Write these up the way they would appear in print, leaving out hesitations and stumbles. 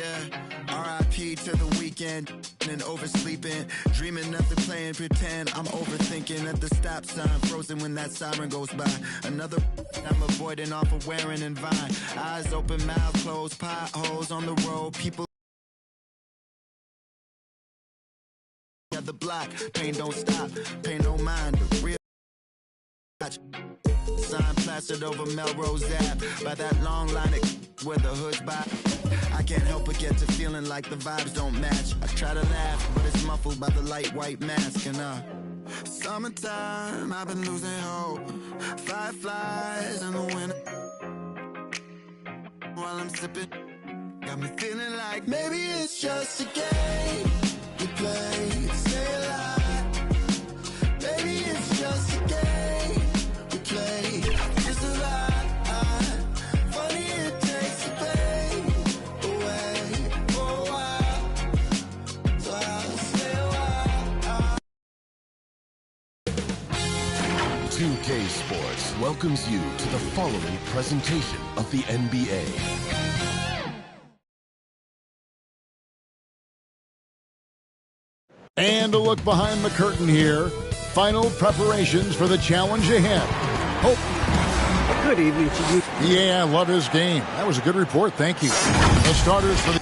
Yeah, R.I.P. to the weekend and oversleeping, dreaming nothing, playing pretend. I'm overthinking at the stop sign, frozen when that siren goes by. Another I'm avoiding off of wearing and Vine. Eyes open, mouth closed, potholes on the road. People at the block, pain don't stop, pain don't mind. The real sign plastered over Melrose Ave by that long line of where the hood's by. I can't help but get to feeling like the vibes don't match. I try to laugh, but it's muffled by the light white mask. And summertime, I've been losing hope. Fireflies in the winter while I'm sipping, got me feeling like maybe it's just a game we play to stay alive. Maybe it's just a game we play to survive. Funny it takes the pain away for a while, so I'll stay a while. 2K Sports welcomes you to the following presentation of the NBA. And a look behind the curtain here. Final preparations for the challenge ahead. Hope. Good evening to you. Yeah, love his game. That was a good report. Thank you. The starters for the...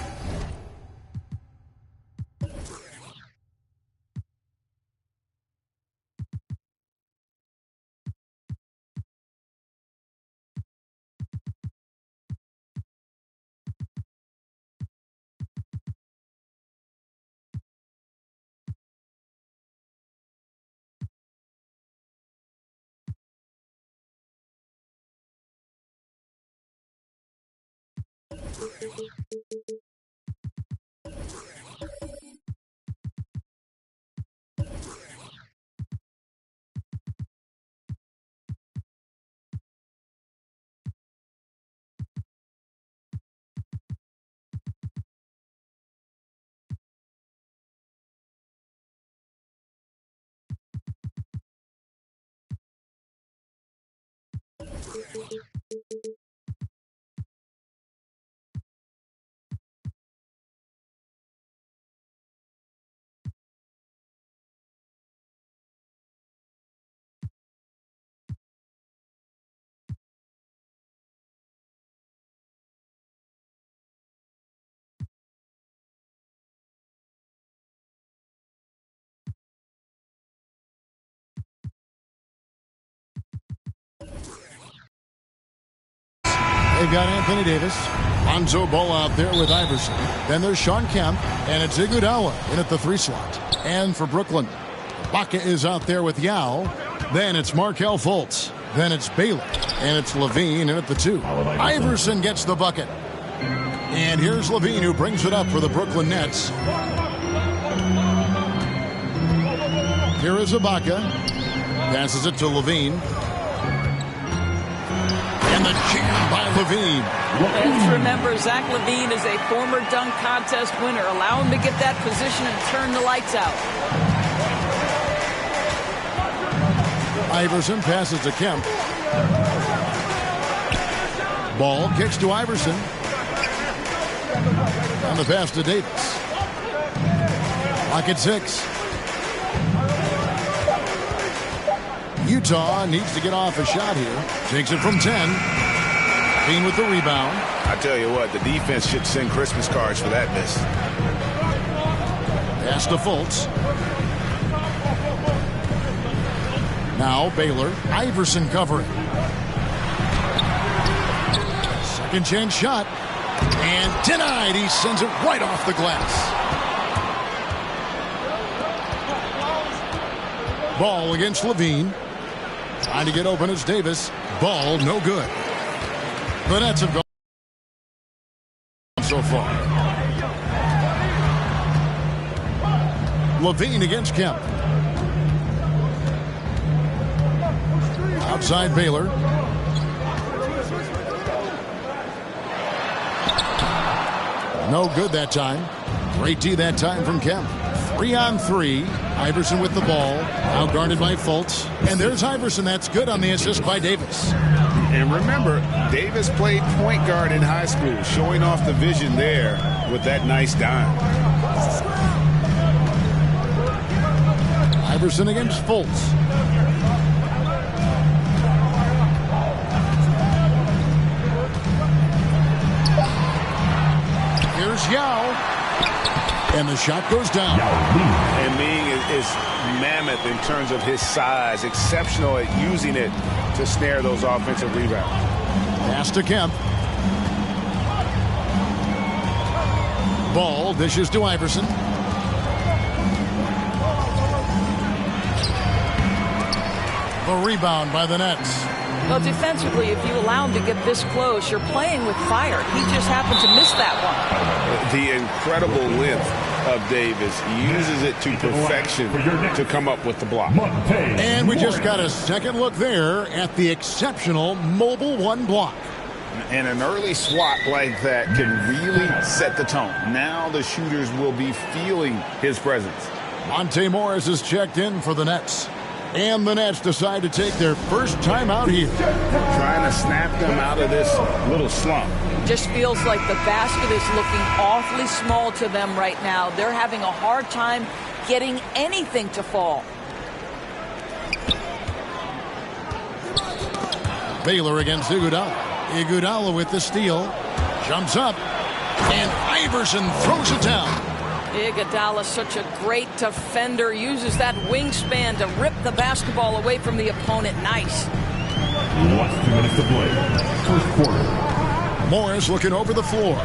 They've got Anthony Davis, Lonzo Ball out there with Iverson. Then there's Shawn Kemp, and it's Iguodala in at the 3 slot. And for Brooklyn, Ibaka is out there with Yao. Then it's Markelle Fultz. Then it's Baylor, and it's LaVine in at the 2. Iverson gets the bucket. And here's LaVine who brings it up for the Brooklyn Nets. Here is Ibaka. Passes it to LaVine. And the jam by LaVine. Fans remember Zach LaVine is a former dunk contest winner. Allow him to get that position and turn the lights out. Iverson passes to Kemp. Ball kicks to Iverson. And the pass to Davis. Clock at 6. Utah needs to get off a shot here. Takes it from 10. Bean with the rebound. I tell you what, the defense should send Christmas cards for that miss. Pass to Fultz. Now Baylor. Iverson covering. Second chance shot. And denied. He sends it right off the glass. Ball against LaVine. Trying to get open as Davis. Ball no good. The Nets have gone so far. LaVine against Kemp. Outside Baylor. No good that time. Great D that time from Kemp. 3 on 3. Iverson with the ball, now guarded by Fultz. And there's Iverson. That's good on the assist by Davis. And remember, Davis played point guard in high school, showing off the vision there with that nice dime. Iverson against Fultz. Here's Yao. And the shot goes down. And Ming is mammoth in terms of his size, exceptional at using it to snare those offensive rebounds. Pass to Kemp. Ball dishes to Iverson. The rebound by the Nets. Well, defensively, if you allow him to get this close, you're playing with fire. He just happened to miss that one. The incredible length of Davis. He uses it to perfection to come up with the block. And we just got a second look there at the exceptional mobile one block. And an early swat like that can really set the tone. Now the shooters will be feeling his presence. Monte Morris is checked in for the Nets. And the Nets decide to take their first time out here. Trying to snap them out of this little slump. Just feels like the basket is looking awfully small to them right now. They're having a hard time getting anything to fall. Baylor against Iguodala. Iguodala with the steal. Jumps up. And Iverson throws it down. Iguodala, such a great defender, uses that wingspan to rip the basketball away from the opponent. Nice. Last 2 minutes to play. First quarter. Morris looking over the floor.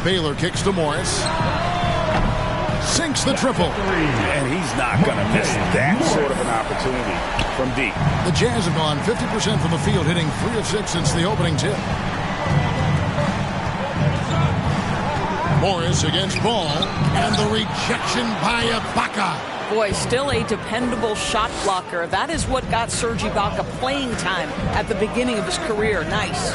Baylor kicks to Morris. Sinks the triple. And he's not going to miss that sort of an opportunity from deep. The Jazz have gone 50% from the field, hitting 3 of 6 since the opening tip. Morris against Ball, and the rejection by Ibaka. Boy, still a dependable shot blocker. That is what got Serge Ibaka playing time at the beginning of his career. Nice.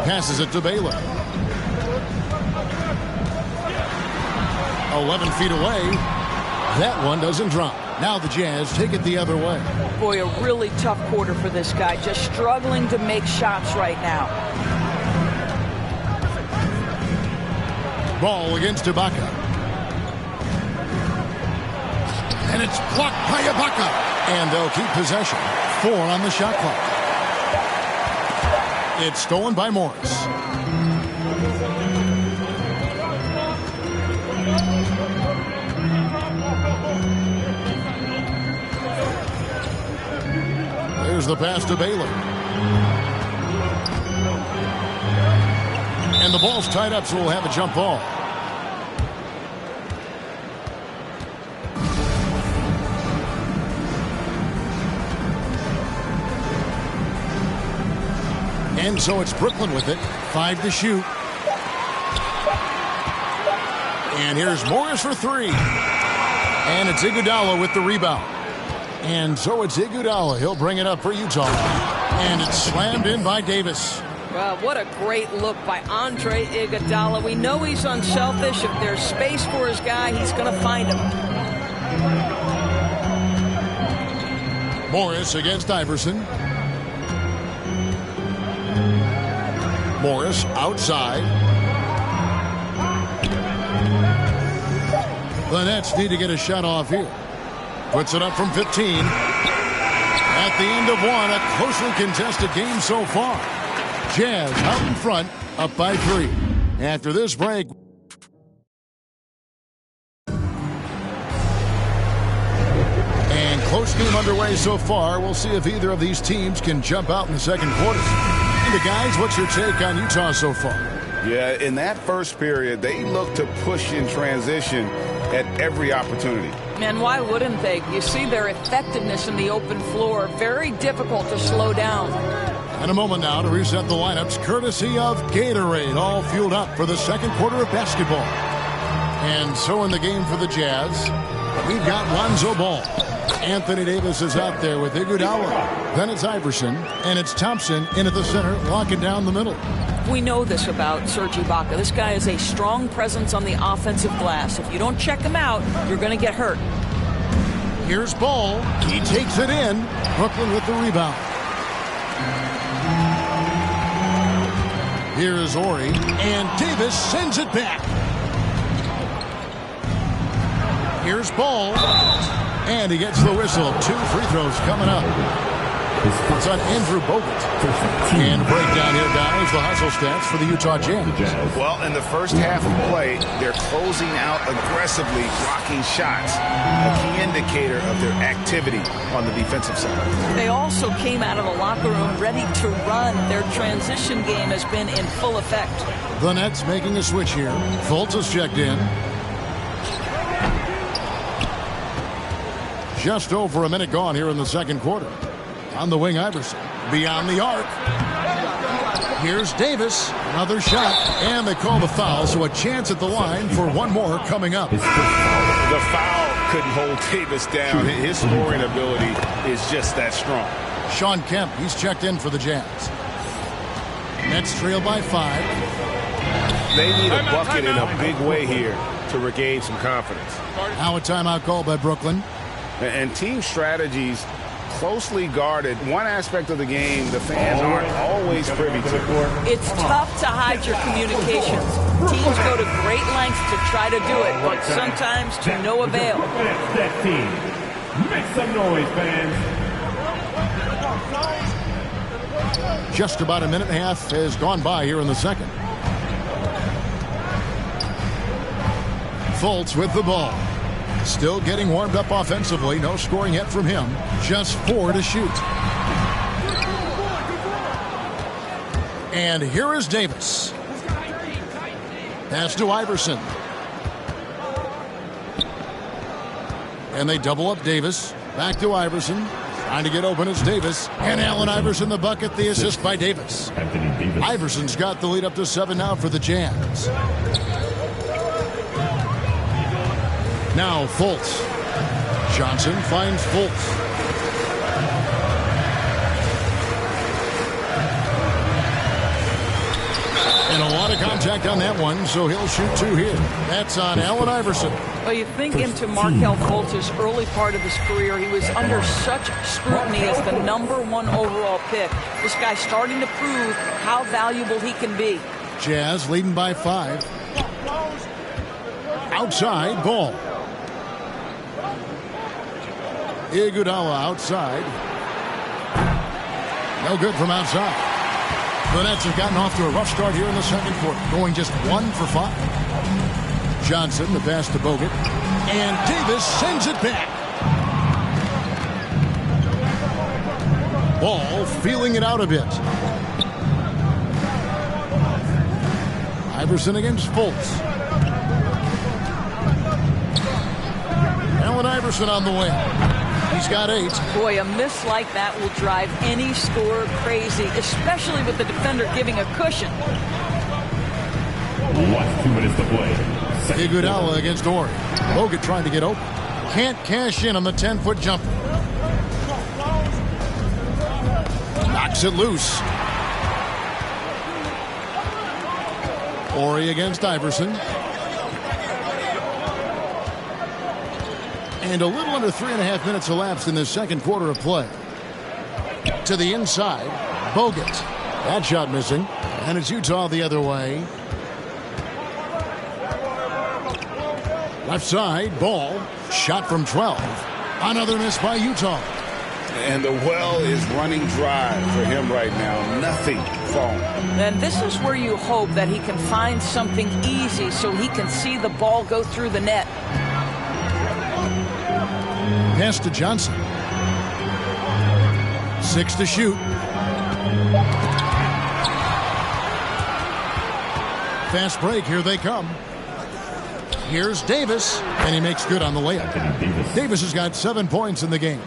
Passes it to Baylor. 11 feet away. That one doesn't drop. Now the Jazz take it the other way. Boy, a really tough quarter for this guy. Just struggling to make shots right now. Ball against Ibaka. And it's blocked by Ibaka. And they'll keep possession. 4 on the shot clock. It's stolen by Morris. There's the pass to Baylor. And the ball's tied up, so we'll have a jump ball. And so it's Brooklyn with it. 5 to shoot. And here's Morris for 3. And it's Iguodala with the rebound. And so it's Iguodala. He'll bring it up for Utah. And it's slammed in by Davis. Well, what a great look by Andre Iguodala. We know he's unselfish. If there's space for his guy, he's going to find him. Morris against Iverson. Morris outside. The Nets need to get a shot off here. Puts it up from 15. At the end of one, a closely contested game so far. Jazz out in front, up by 3. After this break. And close game underway so far. We'll see if either of these teams can jump out in the second quarter. And guys, what's your take on Utah so far? Yeah, in that first period, they look to push in transition at every opportunity. And why wouldn't they? You see their effectiveness in the open floor. Very difficult to slow down. And a moment now to reset the lineups, courtesy of Gatorade, all fueled up for the second quarter of basketball. And so in the game for the Jazz, we've got Lonzo Ball. Anthony Davis is out there with Iguodala. Then it's Iverson, and it's Thompson in at the center, locking down the middle. We know this about Serge Ibaka. This guy is a strong presence on the offensive glass. If you don't check him out, you're going to get hurt. Here's Ball. He takes it in. Brooklyn with the rebound. Here is Ori. And Davis sends it back. Here's Ball. And he gets the whistle. 2 free throws coming up. It's on Andrew Bogut. And breakdown here, guys. The hustle stats for the Utah Jazz. Well, in the first half of play, they're closing out aggressively, blocking shots. A key indicator of their activity on the defensive side. They also came out of the locker room ready to run. Their transition game has been in full effect. The Nets making a switch here. Fultz is checked in. Just over a minute gone here in the second quarter. On the wing, Iverson. Beyond the arc. Here's Davis. Another shot. And they call the foul, so a chance at the line for one more coming up. The foul couldn't hold Davis down. His scoring ability is just that strong. Sean Kemp, he's checked in for the Jazz. Nets trail by 5. They need a bucket in a big way here to regain some confidence. Now a timeout called by Brooklyn. And team strategies closely guarded. One aspect of the game the fans aren't always privy to. It's tough to hide your communications. Teams go to great lengths to try to do it, but sometimes to no avail. That team. Make some noise, fans. Just about a minute and a half has gone by here in the second. Fultz with the ball. Still getting warmed up offensively. No scoring yet from him. Just 4 to shoot. And here is Davis. Pass to Iverson. And they double up Davis. Back to Iverson. Trying to get open is Davis. And Allen Iverson the bucket. The assist by Davis. Iverson's got the lead up to 7 now for the Jazz. Now Fultz. Johnson finds Fultz. And a lot of contact on that one, so he'll shoot 2 here. That's on Allen Iverson. Well, you think into Markelle Fultz's early part of his career, he was under such scrutiny as the #1 overall pick. This guy's starting to prove how valuable he can be. Jazz leading by 5. Outside, Ball. Iguodala outside. No good from outside. The Nets have gotten off to a rough start here in the second quarter, going just 1 for 5. Johnson, the pass to Bogut. And Davis sends it back. Ball feeling it out a bit. Iverson against Fultz. Allen Iverson on the wing. He's got 8. Boy, a miss like that will drive any scorer crazy, especially with the defender giving a cushion. Last 2 minutes to play. Iguodala against Ori. Bogut trying to get open. Can't cash in on the 10-foot jumper. Knocks it loose. Ori against Iverson. And a little under 3.5 minutes elapsed in the second quarter of play. To the inside, Bogut. That shot missing. And it's Utah the other way. Left side, Ball. Shot from 12. Another miss by Utah. And the well is running dry for him right now. Nothing falling. And this is where you hope that he can find something easy so he can see the ball go through the net. Pass to Johnson. 6 to shoot. Fast break. Here they come. Here's Davis. And he makes good on the layup. Davis has got 7 points in the game.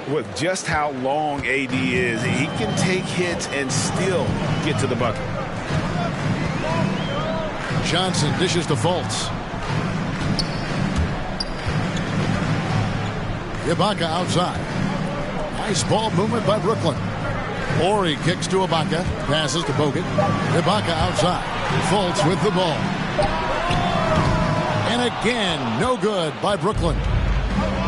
With just how long AD is, he can take hits and still get to the bucket. Johnson dishes to Fultz. Ibaka outside. Nice ball movement by Brooklyn. Ori kicks to Ibaka. Passes to Bogut. Ibaka outside. Fultz with the ball. And again, no good by Brooklyn.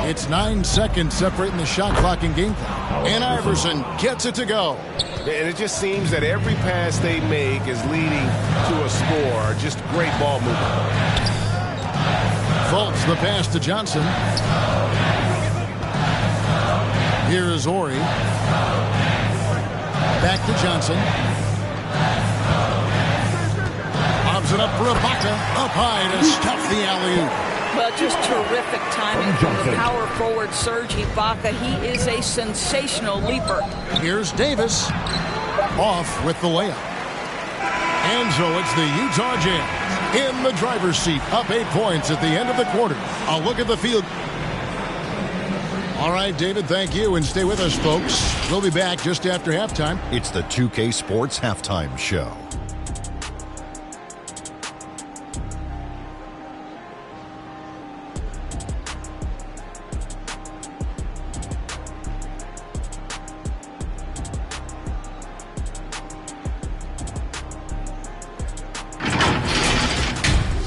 It's 9 seconds separating the shot clock and game clock. And Iverson gets it to go. And it just seems that every pass they make is leading to a score. Just great ball movement. Fultz the pass to Johnson. Here is Ori. Back to Johnson. Lobs it up for Ibaka. Up high to stuff the alley-oop. Well, just terrific timing from the power forward Serge Ibaka. He is a sensational leaper. Here's Davis. Off with the layup. And so it's the Utah Jazz in the driver's seat, up 8 points at the end of the quarter. A look at the field. All right, David, thank you, and stay with us, folks. We'll be back just after halftime. It's the 2K Sports Halftime Show.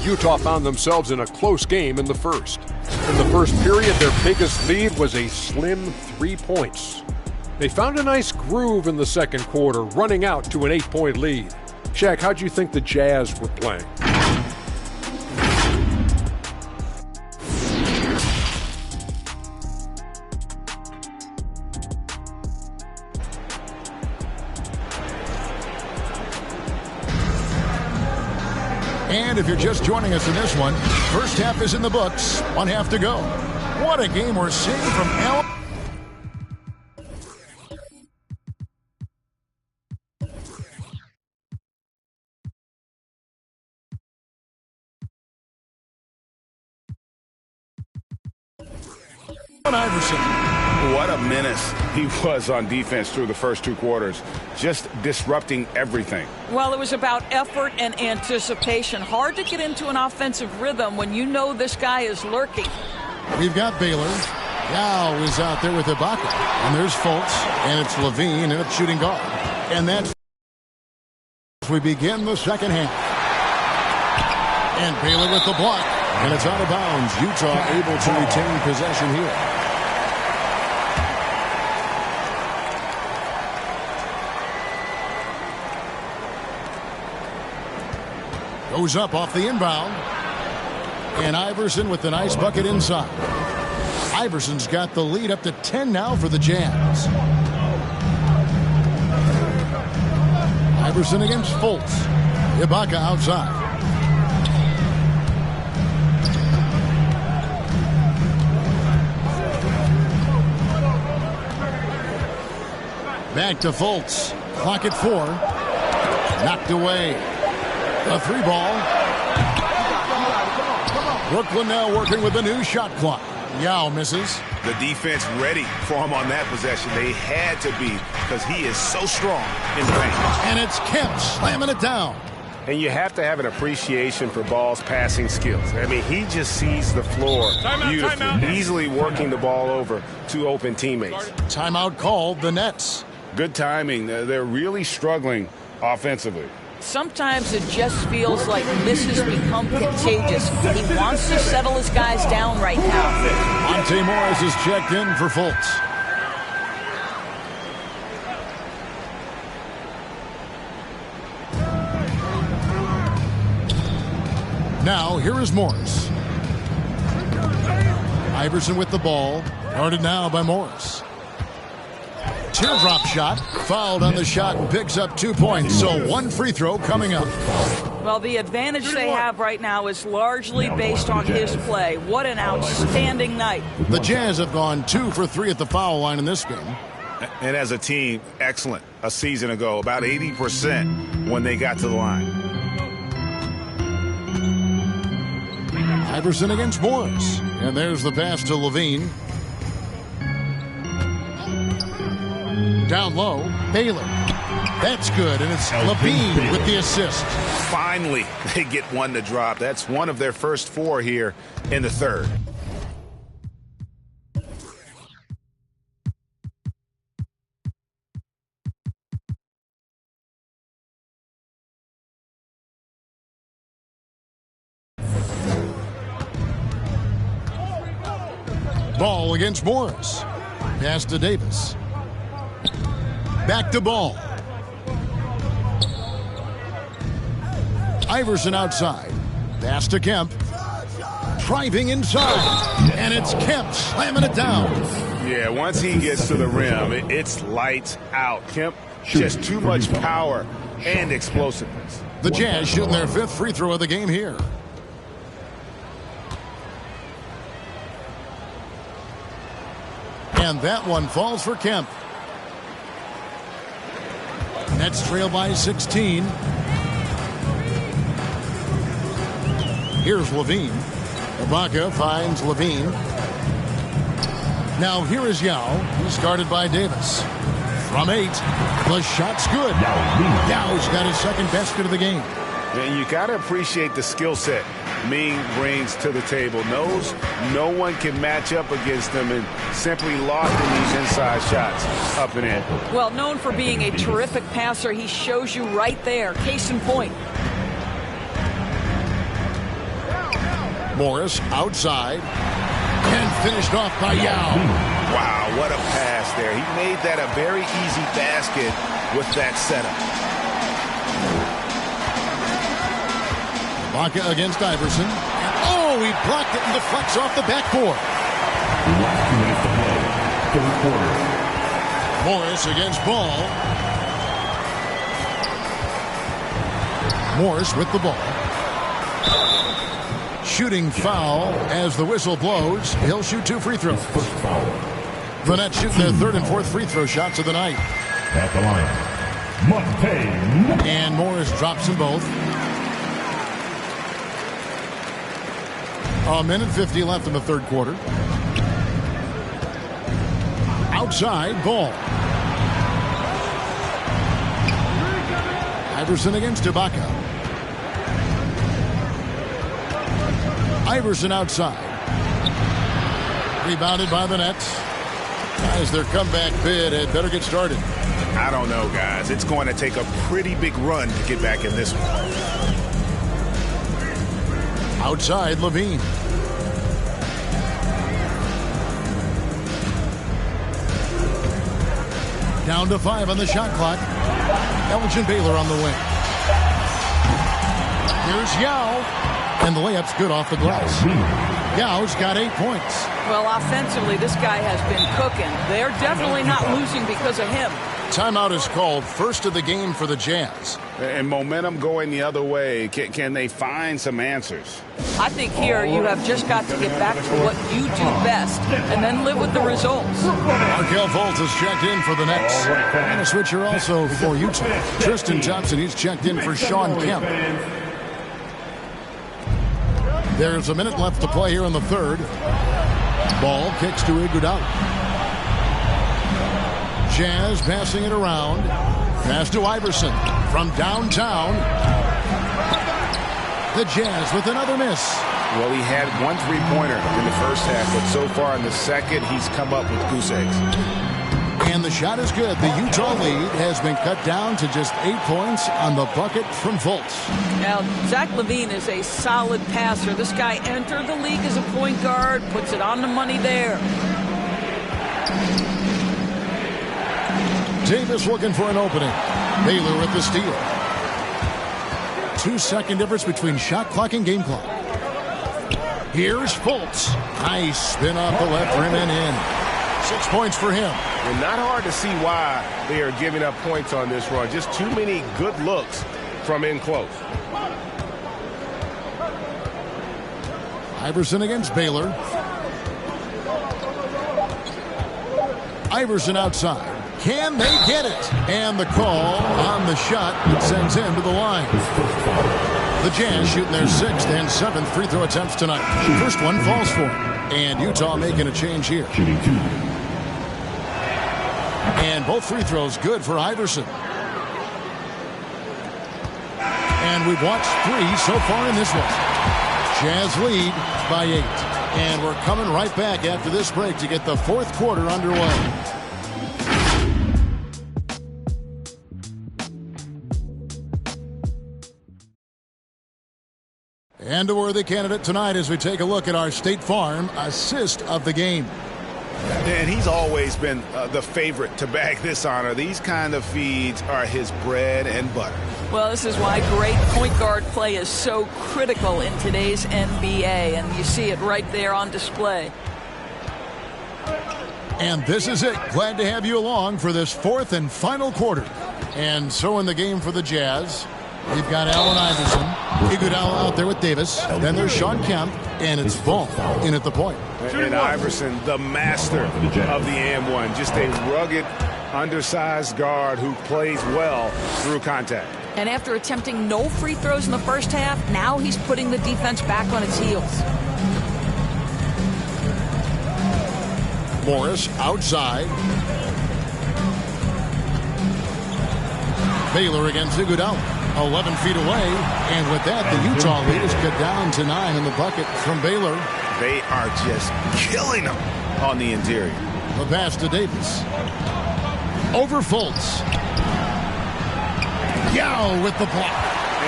Utah found themselves in a close game in the first. In the first period, their biggest lead was a slim 3 points. They found a nice groove in the second quarter, running out to an 8-point lead. Shaq, how'd you think the Jazz were playing? And if you're just joining us in this one, first half is in the books. 1 half to go. What a game we're seeing from Al. Iverson. What a menace he was on defense through the first 2 quarters, just disrupting everything. Well, it was about effort and anticipation. Hard to get into an offensive rhythm when you know this guy is lurking. We've got Baylor. Yao is out there with Ibaka. And there's Fultz. And it's Levine, and it's shooting guard. And that's as we begin the second half. And Baylor with the block. And it's out of bounds. Utah able to retain possession here. Goes up off the inbound. And Iverson with the nice bucket inside. Iverson's got the lead up to 10 now for the Jazz. Iverson against Fultz. Ibaka outside. Back to Fultz. Clock at 4. Knocked away. A 3 ball. Brooklyn now working with a new shot clock. Yao misses. The defense ready for him on that possession. They had to be because he is so strong in the paint. And it's Kemp slamming it down. And you have to have an appreciation for Ball's passing skills. I mean, he just sees the floor beautifully, easily working the ball over to open teammates. Timeout called, the Nets. Good timing. They're really struggling offensively. Sometimes it just feels like this has become contagious. He wants to settle his guys down right now. Monte Morris is checked in for Fultz. Now, here is Morris. Iverson with the ball. Guarded now by Morris. Teardrop shot. Fouled on the shot and picks up 2 points. So 1 free throw coming up. Well, the advantage they have right now is largely based on his play. What an outstanding night. The Jazz have gone 2 for 3 at the foul line in this game. And as a team, excellent a season ago. About 80% when they got to the line. Iverson against Morris. And there's the pass to Levine. Down low, Baylor. That's good, and it's Levine with the assist. Finally, they get one to drop. That's one of their first 4 here in the third. Ball against Morris. Pass to Davis. Back to Ball. Iverson outside. Pass to Kemp. Driving inside. And it's Kemp slamming it down. Yeah, once he gets to the rim, it's lights out. Kemp, just too much power and explosiveness. The Jazz shooting their 5th free throw of the game here. And that one falls for Kemp. Nets trail by 16. Here's Levine. Ibaka finds Levine. Now here is Yao. He's guarded by Davis. From 8. The shot's good. Yao's got his 2nd basket of the game. And you got to appreciate the skill set Ming brings to the table. Knows no one can match up against him and simply lost in these inside shots up and in. Well, known for being a terrific passer, he shows you right there. Case in point. Morris outside. And finished off by Yao. Wow, what a pass there. He made that a very easy basket with that setup. Ibaka against Iverson. Oh, he blocked it and deflects off the backboard. Last 2 minutes to play. 3rd quarter. Morris against Ball. Morris with the ball. Shooting foul as the whistle blows. He'll shoot 2 free throws. First foul. The Nets shoot their 3rd and 4th free throw shots of the night. At the line, Montaigne. And Morris drops them both. 1:50 left in the 3rd quarter. Outside, Ball. Iverson against Ibaka. Iverson outside. Rebounded by the Nets. As their comeback bid had better get started. I don't know, guys. It's going to take a pretty big run to get back in this one. Outside, Levine. Down to 5 on the shot clock. Elgin Baylor on the wing. Here's Yao. And the layup's good off the glass. Yao's got 8 points. Well, offensively, this guy has been cooking. They're definitely not losing because of him. Timeout is called. First of the game for the Jazz. And momentum going the other way. Can they find some answers? I think here you have just got to get back to what you do best and then live with the results. Markelle Fultz has checked in for the Nets. And a switcher also for Utah. Tristan Thompson, he's checked in for Shawn Kemp. There's a minute left to play here in the 3rd. Ball kicks to Iguodala. Jazz passing it around. Pass to Iverson from downtown. The Jazz with another miss. Well, he had 1 3-pointer in the first half, but so far in the second, he's come up with goose eggs. And the shot is good. The Utah lead has been cut down to just 8 points on the bucket from Fultz. Now, Zach LaVine is a solid passer. This guy entered the league as a point guard, puts it on the money there. Davis looking for an opening. Baylor with the steal. 2-second difference between shot clock and game clock. Here's Fultz. Nice spin off the left rim and in. 6 points for him. And not hard to see why they are giving up points on this run. Just too many good looks from in close. Iverson against Baylor. Iverson outside. Can they get it? And the call on the shot that sends him to the line. The Jazz shooting their 6th and 7th free throw attempts tonight. First one falls for him. And Utah making a change here. Shooting 2. And both free throws good for Iverson. And we've watched 3 so far in this one. Jazz lead by 8. And we're coming right back after this break to get the 4th quarter underway. And a worthy candidate tonight as we take a look at our State Farm assist of the game. And he's always been the favorite to bag this honor. These kind of feeds are his bread and butter. Well, this is why great point guard play is so critical in today's NBA, and you see it right there on display. And this is it. Glad to have you along for this fourth and final quarter. And so in the game for the Jazz, we've got Allen Iverson, Iguodala out there with Davis. Then there's Sean Kemp, and it's Ball in at the point. And Iverson, the master of the and-one. Just a rugged, undersized guard who plays well through contact. And after attempting no free throws in the first half, now he's putting the defense back on its heels. Morris outside. Baylor against Iguodala, 11 feet away. And with that, the Utah lead is cut down to 9 in the bucket from Baylor. They are just killing them on the interior. The pass to Davis. Over Fultz. Yao with the block.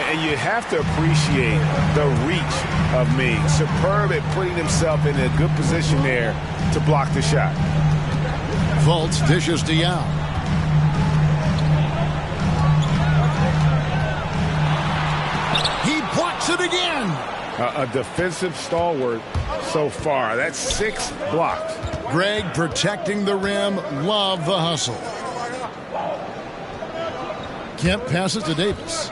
And you have to appreciate the reach of Ming. Superb at putting himself in a good position there to block the shot. Fultz dishes to Yao. He blocks it again. A defensive stalwart so far. That's 6 blocks. Greg protecting the rim. Love the hustle. Kemp passes to Davis.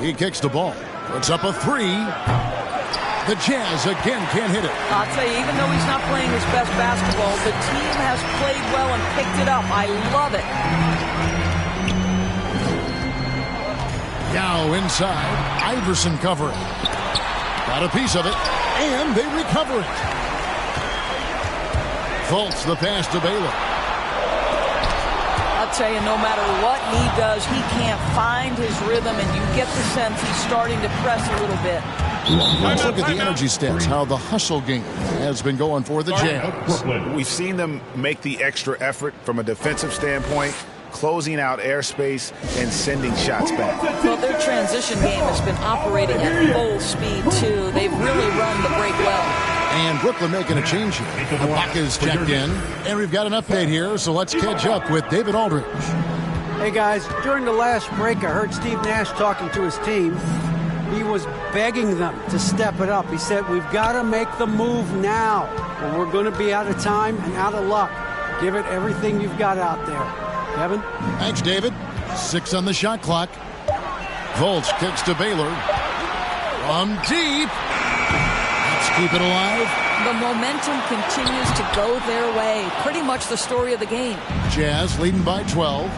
He kicks the ball. Puts up a 3. The Jazz again can't hit it. I'll tell you, even though he's not playing his best basketball, the team has played well and picked it up. I love it. Yao inside. Iverson covering. Got a piece of it. And they recover it. Fultz the pass to Baylor. I'll tell you, no matter what he does, he can't find his rhythm, and you get the sense he's starting to press a little bit. Let's look at the energy stats, how the hustle game has been going for the Jazz. We've seen them make the extra effort from a defensive standpoint, closing out airspace and sending shots back. Well, their transition game has been operating at full speed, too. They've really run the break well. And Brooklyn making a change here. Ibaka's checked in. And we've got an update here, so let's catch up with David Aldridge. Hey, guys, during the last break, I heard Steve Nash talking to his team. He was begging them to step it up. He said, we've got to make the move now, or we're going to be out of time and out of luck. Give it everything you've got out there. Kevin? Thanks, David. 6 on the shot clock. Fultz kicks to Baylor. From deep. Let's keep it alive. The momentum continues to go their way. Pretty much the story of the game. Jazz leading by 12.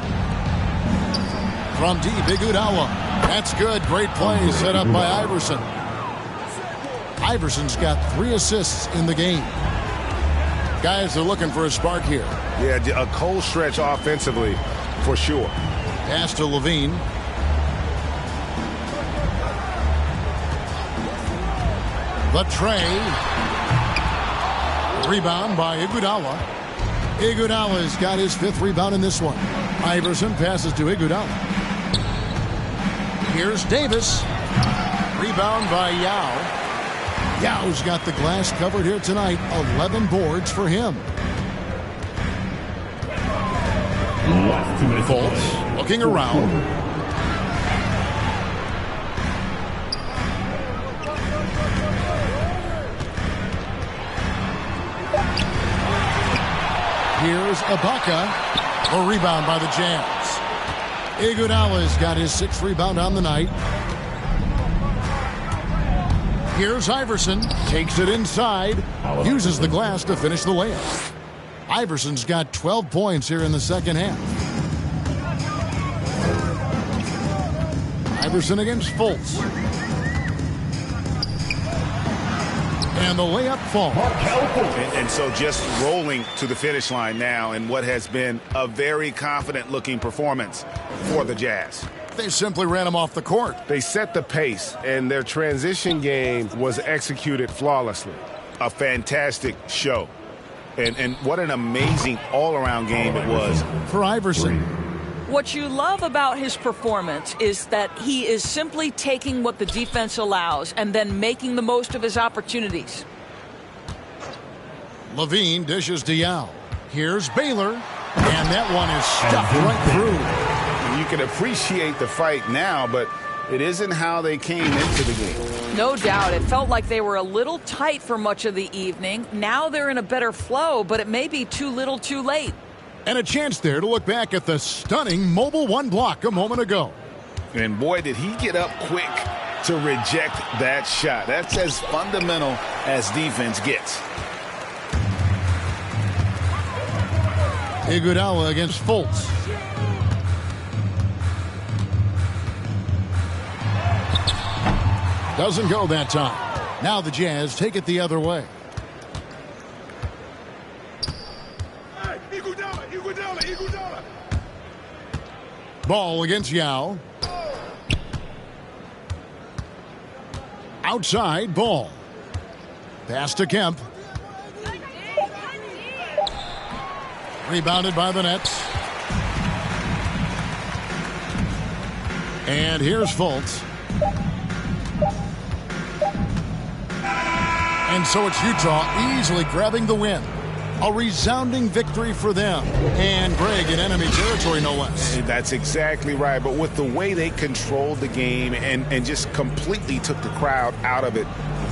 From deep, Iguodala. That's good. Great play set up by Iverson. Iverson's got 3 assists in the game. Guys, they're looking for a spark here. Yeah, a cold stretch offensively for sure. Pass to Levine. The tray. Rebound by Iguodala. Iguodala's got his 5th rebound in this one. Iverson passes to Iguodala. Here's Davis. Rebound by Yao. Yao's got the glass covered here tonight. 11 boards for him. Fultz looking around. Here's Ibaka. A rebound by the Jazz. Iguodala's got his 6th rebound on the night. Here's Iverson. Takes it inside. Uses the glass to finish the layup. Iverson's got 12 points here in the second half. Iverson against Fultz. And the layup falls. And so just rolling to the finish line now in what has been a very confident-looking performance for the Jazz. They simply ran him off the court. They set the pace, and their transition game was executed flawlessly. A fantastic show. And what an amazing all-around game it was for Iverson. What you love about his performance is that he is simply taking what the defense allows and then making the most of his opportunities. Levine dishes to Yao. Here's Baylor. And that one is stuffed right through. You can appreciate the fight now, but it isn't how they came into the game. No doubt. It felt like they were a little tight for much of the evening. Now they're in a better flow, but it may be too little too late. And a chance there to look back at the stunning Mobile One block a moment ago. And boy, did he get up quick to reject that shot. That's as fundamental as defense gets. Iguodala against Fultz. Doesn't go that time. Now the Jazz take it the other way. Ball against Yao. Outside Ball. Pass to Kemp. Rebounded by the Nets. And here's Fultz. And so it's Utah easily grabbing the win. A resounding victory for them. And Greg in enemy territory, no less. That's exactly right. But with the way they controlled the game and just completely took the crowd out of it,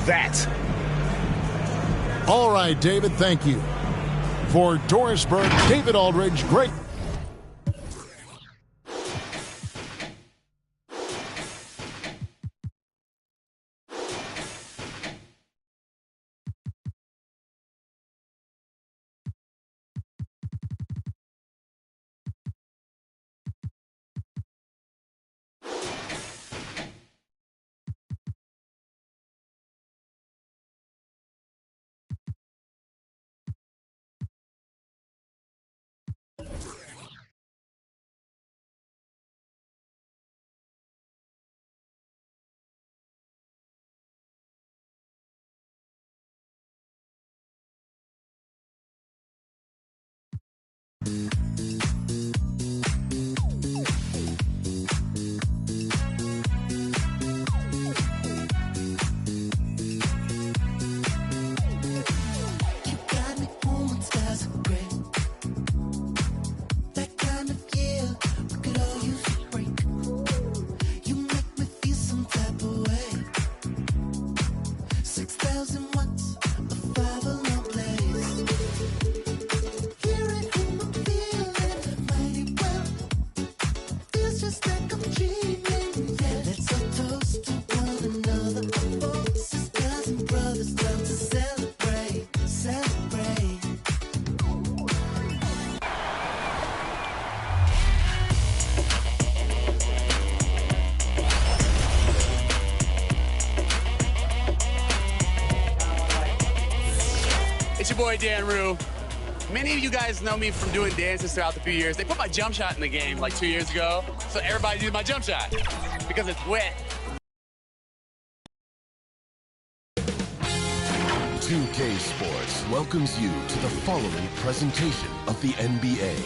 that's... All right, David, thank you. For Dorisburg, David Aldridge, great. It's your boy, Dan Rue. Many of you guys know me from doing dances throughout the few years. They put my jump shot in the game like 2 years ago, so everybody did my jump shot because it's wet. 2K Sports welcomes you to the following presentation of the NBA.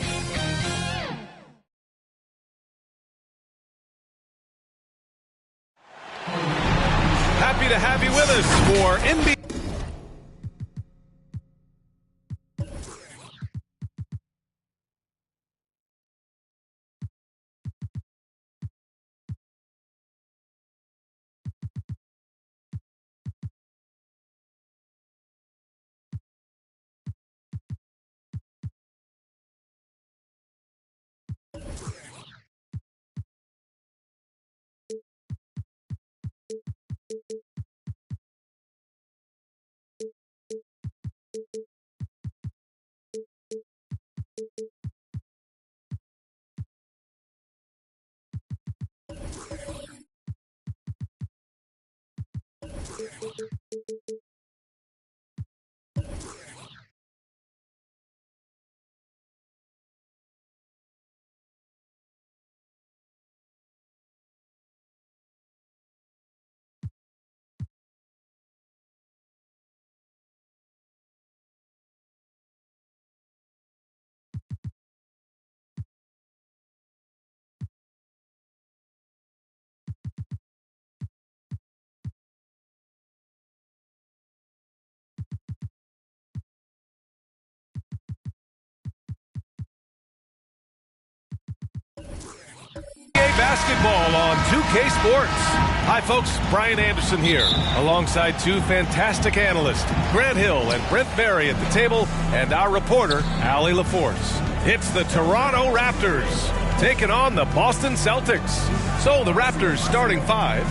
Happy to have you with us for NBA. basketball on 2K Sports. Hi, folks. Brian Anderson here, alongside two fantastic analysts, Grant Hill and Brent Berry at the table, and our reporter, Allie LaForce. It's the Toronto Raptors taking on the Boston Celtics. So the Raptors starting five.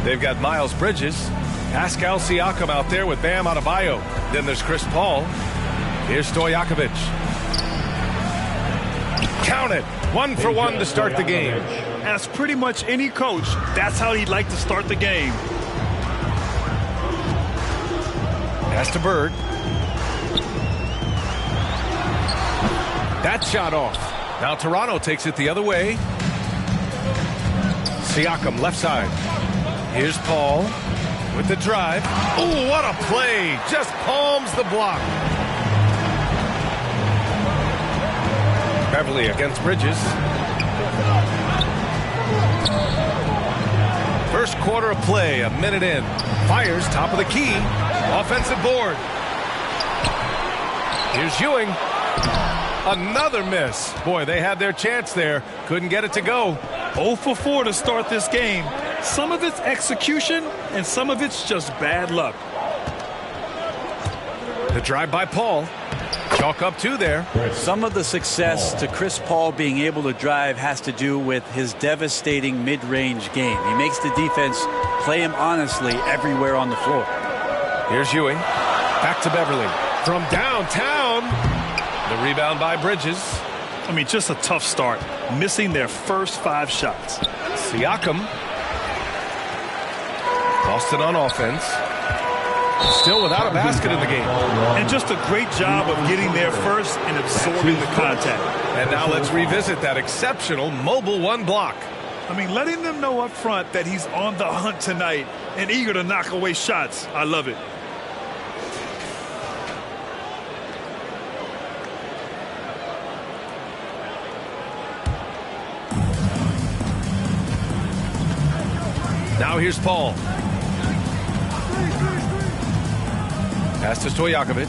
They've got Miles Bridges, Pascal Siakam out there with Bam Adebayo. Then there's Chris Paul. Here's Stojakovic. Count it. 1 for 1 to start the game. As pretty much any coach, that's how he'd like to start the game. Pass to Bird. That shot off. Now Toronto takes it the other way. Siakam left side. Here's Paul with the drive. Oh, what a play. Just palms the block. Beverly against Bridges. First quarter of play, a minute in. Fires, top of the key. Offensive board. Here's Ewing. Another miss. Boy, they had their chance there. Couldn't get it to go. 0 for 4 to start this game. Some of it's execution, and some of it's just bad luck. The drive by Paul. Chalk up 2 there. Some of the success to Chris Paul being able to drive has to do with his devastating mid-range game. He makes the defense play him honestly everywhere on the floor. Here's Ewing. Back to Beverly. From downtown. The rebound by Bridges. I mean, just a tough start. Missing their first 5 shots. Siakam. Boston on offense. Still without a basket in the game. And just a great job of getting there first and absorbing the contact. And now let's revisit that exceptional mobile 1 block. I mean, letting them know up front that he's on the hunt tonight and eager to knock away shots. I love it. Now here's Paul. Pass to Stojakovic.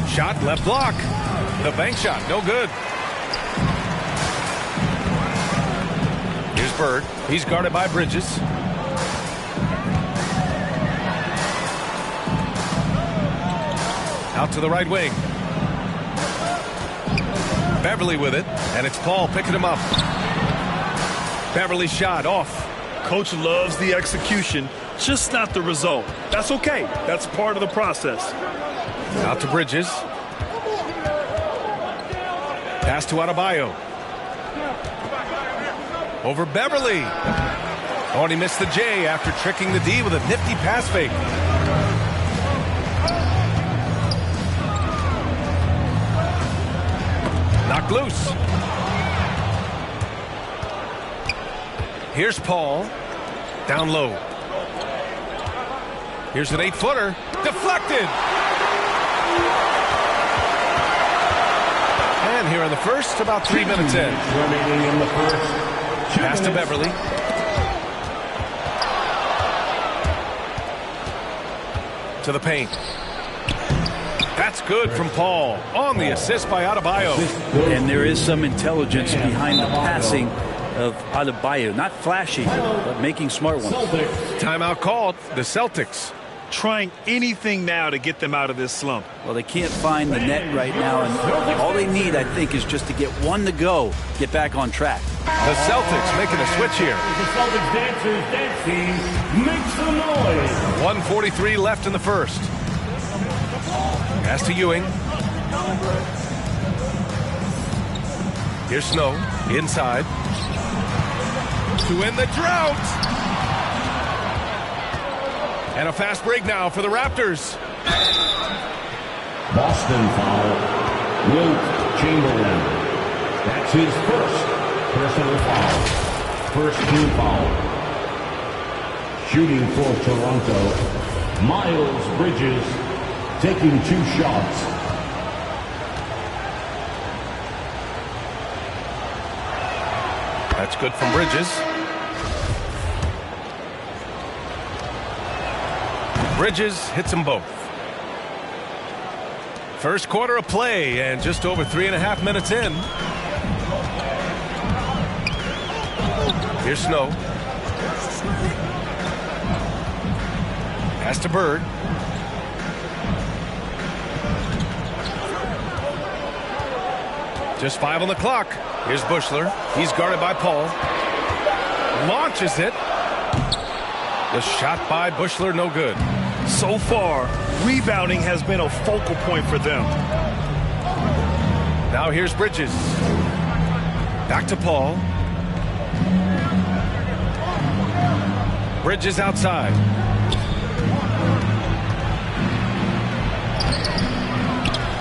Shot, left block. The bank shot, no good. Here's Bird. He's guarded by Bridges. Out to the right wing. Beverly with it, and it's Paul picking him up. Beverly shot off. Coach loves the execution, just not the result. That's okay. That's part of the process. Out to Bridges. Pass to Adebayo. Over Beverly. Oh, and he missed the J after tricking the D with a nifty pass fake. Knocked loose. Here's Paul. Down low. Here's an 8-footer. Deflected. And here in the first, about 3 minutes in. Remaining in the first. Pass to Beverly. To the paint. That's good from Paul. On the assist by Adebayo. And there is some intelligence behind the passing of Adebayo. Not flashy, but making smart ones. Timeout called. The Celtics. Trying anything now to get them out of this slump. Well, they can't find the net right now, and all they need, I think, is just to get one to go, get back on track. The Celtics making a switch here. The Celtics dancers dancing. Make some noise. 1:43 left in the first. Pass to Ewing. Here's Snow. Inside. To end the drought. And a fast break now for the Raptors. Boston foul. Wilt Chamberlain. That's his first personal foul. First team foul. Shooting for Toronto. Miles Bridges taking 2 shots. That's good from Bridges. Bridges hits them both. First quarter of play, and just over 3.5 minutes in. Here's Snow. Pass to Bird. Just 5 on the clock. Here's Bushler. He's guarded by Paul. Launches it. The shot by Bushler, no good. So far, rebounding has been a focal point for them. Now here's Bridges. Back to Paul. Bridges outside.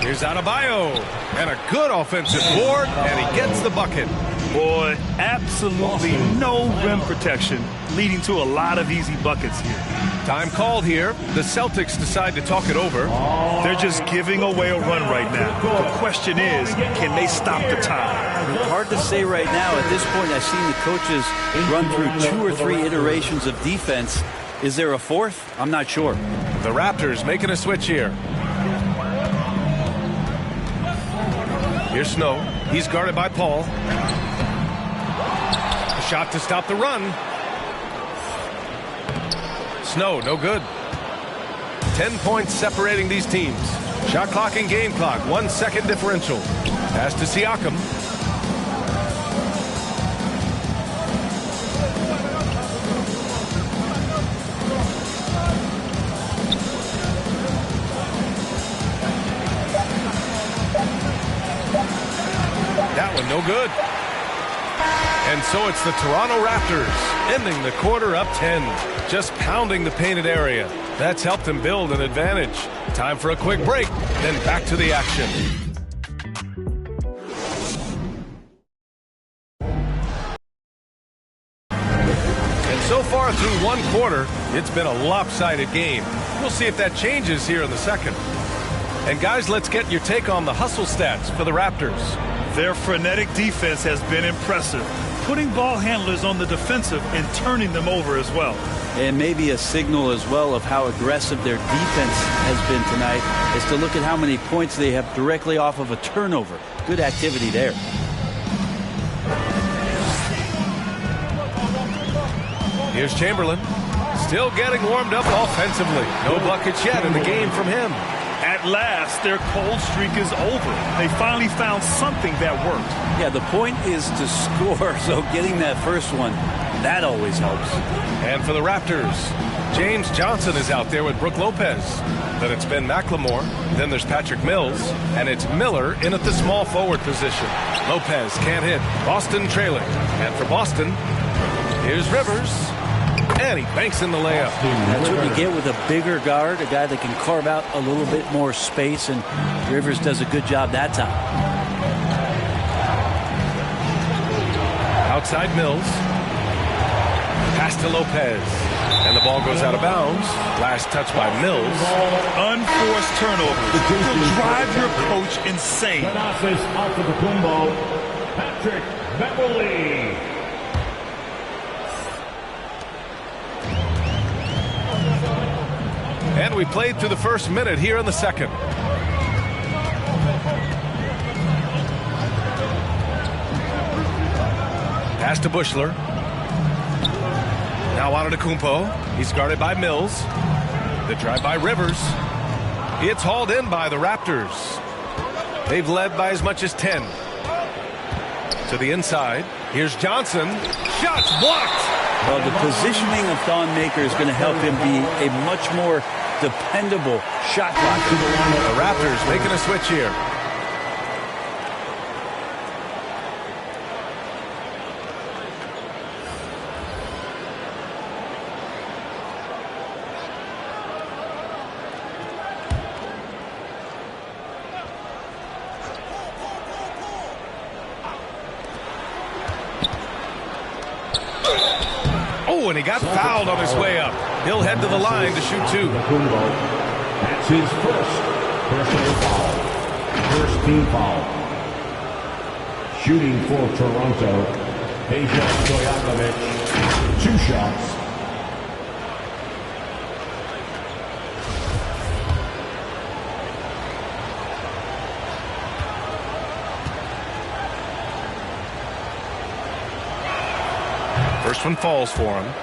Here's Adebayo. And a good offensive board, and he gets the bucket. Boy, absolutely no rim protection, leading to a lot of easy buckets here. Time called here. The Celtics decide to talk it over. They're just giving away a run right now. The question is, can they stop the time? Hard to say right now. At this point, I've seen the coaches run through 2 or 3 iterations of defense. Is there a 4th? I'm not sure. The Raptors making a switch here. Here's Snow. He's guarded by Paul. A shot to stop the run. Snow, no good. 10 points separating these teams. Shot clock and game clock, 1 second differential. Pass to Siakam. That one, no good. And so it's the Toronto Raptors, ending the quarter up 10. Just pounding the painted area. That's helped them build an advantage. Time for a quick break, then back to the action. And so far through 1 quarter, it's been a lopsided game. We'll see if that changes here in the second. And guys, let's get your take on the hustle stats for the Raptors. Their frenetic defense has been impressive, putting ball handlers on the defensive and turning them over as well. And maybe a signal as well of how aggressive their defense has been tonight is to look at how many points they have directly off of a turnover. Good activity there. Here's Chamberlain. Still getting warmed up offensively. No buckets yet in the game from him. At last, their cold streak is over. They finally found something that worked. Yeah, the point is to score, so getting that first one, that always helps. And for the Raptors, James Johnson is out there with Brook Lopez. Then it's Ben McLemore. Then there's Patrick Mills. And it's Miller in at the small forward position. Lopez can't hit. Boston trailing. And for Boston, here's Rivers. And he banks in the layup. That's what you get with a bigger guard, a guy that can carve out a little bit more space, and Rivers does a good job that time. Outside Mills. Pass to Lopez. And the ball goes out of bounds. Last touch by Mills. Unforced turnover. Will drive your coach insane. Patrick Beverly. And we played through the first minute here in the second. Pass to Bushler. Now Antetokounmpo. He's guarded by Mills. The drive by Rivers. It's hauled in by the Raptors. They've led by as much as 10. To the inside. Here's Johnson. Shots blocked. Well, the positioning of Thon Maker is going to help him be a much more dependable shot blocker. The Raptors making a switch here. Oh, and he got fouled on his way up. He'll head to the line to shoot 2. That's his first personal foul. First team foul. Shooting for Toronto, Peja Stojakovic. 2 shots. First one falls for him.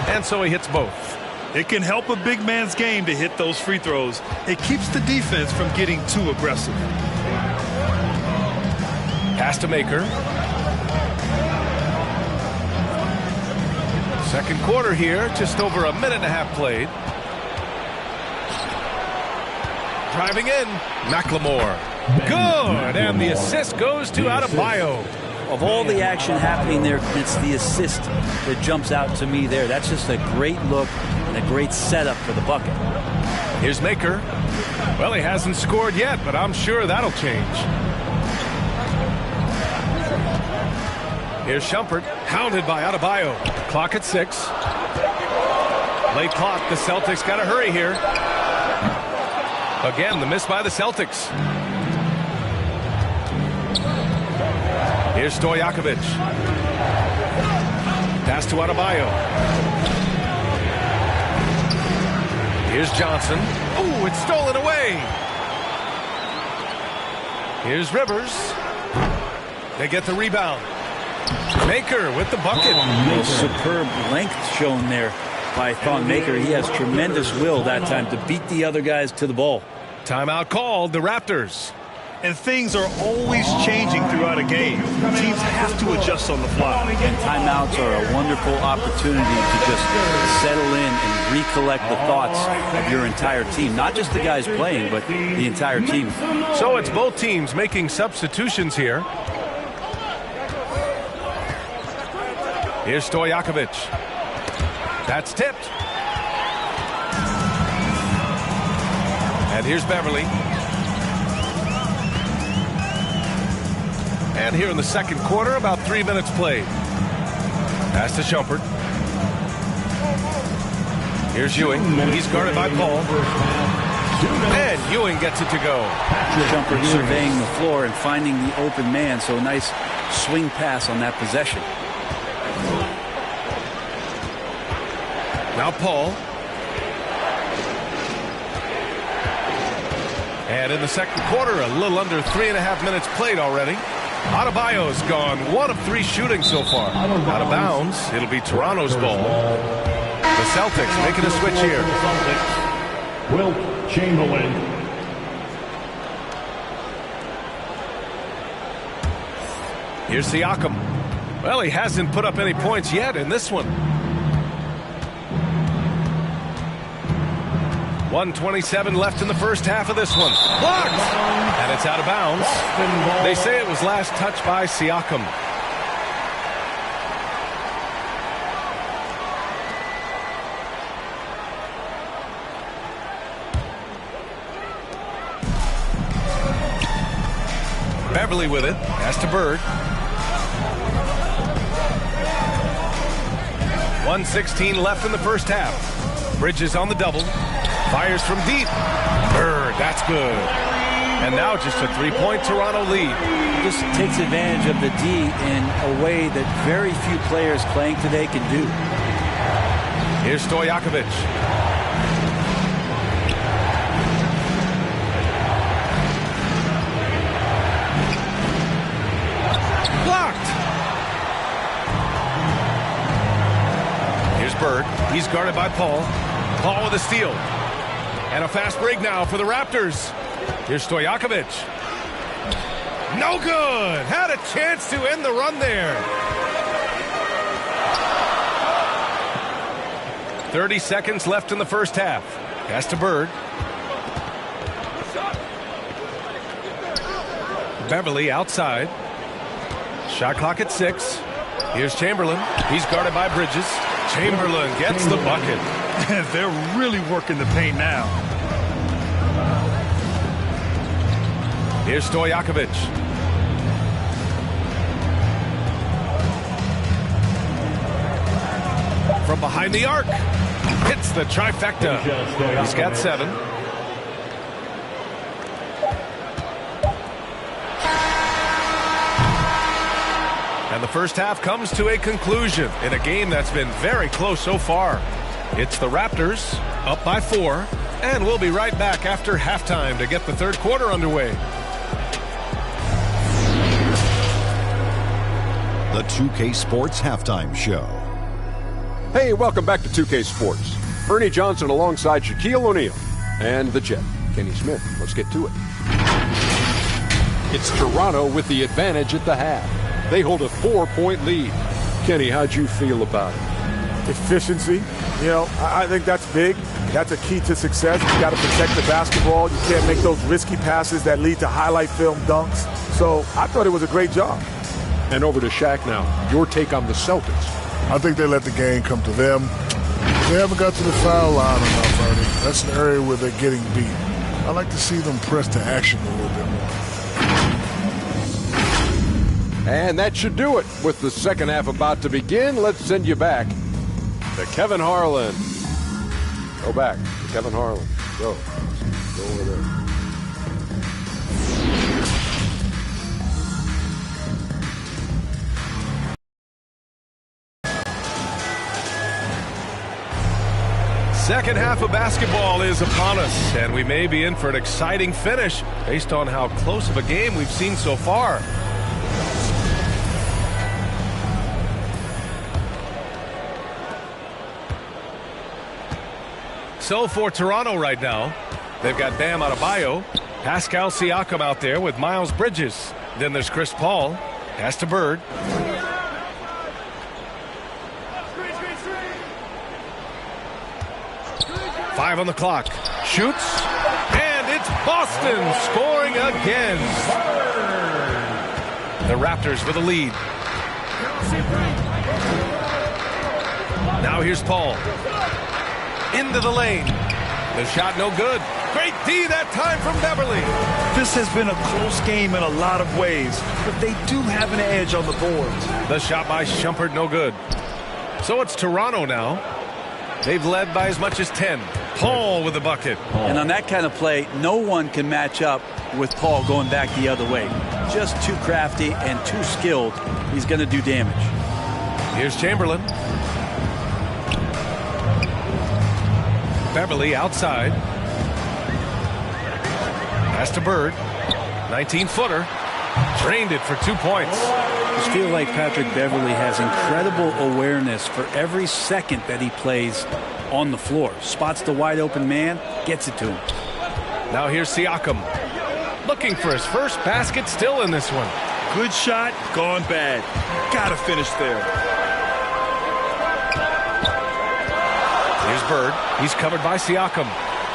And so he hits both. It can help a big man's game to hit those free throws. It keeps the defense from getting too aggressive. Pass to Maker. Second quarter here, just over a minute and a half played. Driving in, McLemore. Good, and the assist goes to Adebayo. Of all the action happening there, it's the assist that jumps out to me there. That's just a great look and a great setup for the bucket. Here's Maker. Well, he hasn't scored yet, but I'm sure that'll change. Here's Shumpert, hounded by Adebayo. Clock at 6. Late clock, the Celtics got to hurry here. Again, the miss by the Celtics. Here's Stojakovic. Pass to Adebayo. Here's Johnson. Ooh, it's stolen away. Here's Rivers. They get the rebound. Maker with the bucket. Superb length shown there by Thon Maker. He has tremendous will that time to beat the other guys to the ball. Timeout called, the Raptors. And things are always changing throughout a game. Teams have to adjust on the fly. And timeouts are a wonderful opportunity to just settle in and recollect the thoughts of your entire team. Not just the guys playing, but the entire team. So it's both teams making substitutions here. Here's Stojakovic. That's tipped. And here's Beverly. And here in the second quarter, about 3 minutes played. Pass to Shumpert. Here's Ewing. He's guarded by Paul. And Ewing gets it to go. Shumpert surveying the floor and finding the open man, so a nice swing pass on that possession. Now Paul. And in the second quarter, a little under 3.5 minutes played already. Adebayo's gone 1 of 3 shooting so far. Out of bounds. It'll be Toronto's ball. The Celtics making a switch here. Wilt Chamberlain. Here's Siakam. Well, he hasn't put up any points yet in this one. 1:27 left in the first half of this one. Blocked! And it's out of bounds. They say it was last touched by Siakam. Beverly with it. Pass to Bird. 1:16 left in the first half. Bridges on the double. Fires from deep. Bird, that's good. And now just a 3-point Toronto lead. Just takes advantage of the D in a way that very few players playing today can do. Here's Stojakovic. Blocked. Here's Bird. He's guarded by Paul. Paul with a steal. And a fast break now for the Raptors. Here's Stojakovic. No good. Had a chance to end the run there. 30 seconds left in the first half. Pass to Bird. Beverly outside. Shot clock at 6. Here's Chamberlain. He's guarded by Bridges. Chamberlain gets the bucket. They're really working the paint now. Here's Stojakovic. From behind the arc. Hits the trifecta. He's got 7. And the first half comes to a conclusion in a game that's been very close so far. It's the Raptors up by 4, and we'll be right back after halftime to get the third quarter underway. The 2K Sports Halftime Show. Hey, welcome back to 2K Sports. Ernie Johnson alongside Shaquille O'Neal and the Jet, Kenny Smith. Let's get to it. It's Toronto with the advantage at the half. They hold a 4-point lead. Kenny, how'd you feel about it? Efficiency. You know, I think that's big. That's a key to success. You got to protect the basketball. You can't make those risky passes that lead to highlight film dunks. So I thought it was a great job. And over to Shaq now. Your take on the Celtics. I think they let the game come to them. They haven't got to the foul line enough, Ernie. That's an area where they're getting beat. I like to see them press to action a little bit more. And that should do it. With the second half about to begin, let's send you back to Kevin Harlan. Go back to Kevin Harlan. Go over there. Second half of basketball is upon us, and we may be in for an exciting finish based on how close of a game we've seen so far. So for Toronto right now, they've got Bam Adebayo, Pascal Siakam out there with Miles Bridges. Then there's Chris Paul, pass to Bird. Five on the clock. Shoots. And it's Boston scoring again. The Raptors with a lead. Now here's Paul. Into the lane. The shot no good. Great D that time from Beverly. This has been a close game in a lot of ways, but they do have an edge on the boards. The shot by Shumpert no good. So it's Toronto now. They've led by as much as 10. Paul with the bucket. And on that kind of play, no one can match up with Paul going back the other way. Just too crafty and too skilled. He's going to do damage. Here's Chamberlain. Beverly outside. Pass to Bird. 19-footer. Drained it for 2 points. I just feel like Patrick Beverly has incredible awareness for every second that he plays on the floor. Spots the wide open man, gets it to him. Now here's Siakam. Looking for his first basket, still in this one. Good shot, gone bad. Gotta finish there. Here's Bird. He's covered by Siakam.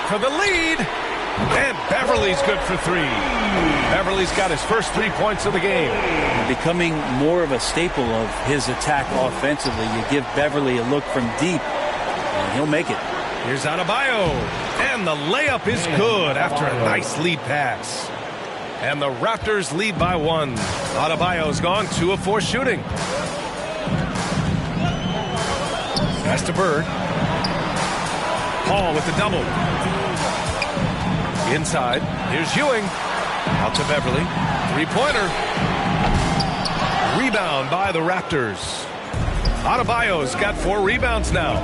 For the lead. And Beverly's good for 3. Beverly's got his first 3 points of the game. Becoming more of a staple of his attack offensively. You give Beverly a look from deep, and he'll make it. Here's Adebayo. And the layup is good after a nice lead pass. And the Raptors lead by 1. Adebayo's gone 2 of 4 shooting. Pass to Bird. Paul with the double. Inside, here's Ewing. Out to Beverly. 3-pointer. Rebound by the Raptors. Adebayo's got 4 rebounds now.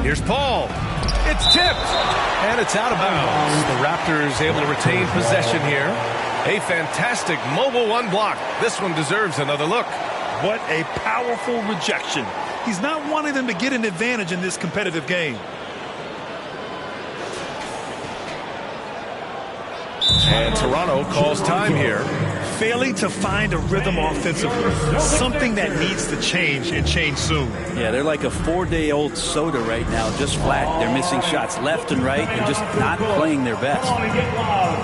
Here's Paul. It's tipped. And it's out of bounds. The Raptors able to retain possession here. A fantastic mobile 1 block. This one deserves another look. What a powerful rejection. He's not wanting them to get an advantage in this competitive game. And Toronto calls time here. Failing to find a rhythm offensively. Something that needs to change and change soon. Yeah, they're like a 4-day-old soda right now, just flat. They're missing shots left and right and just not playing their best.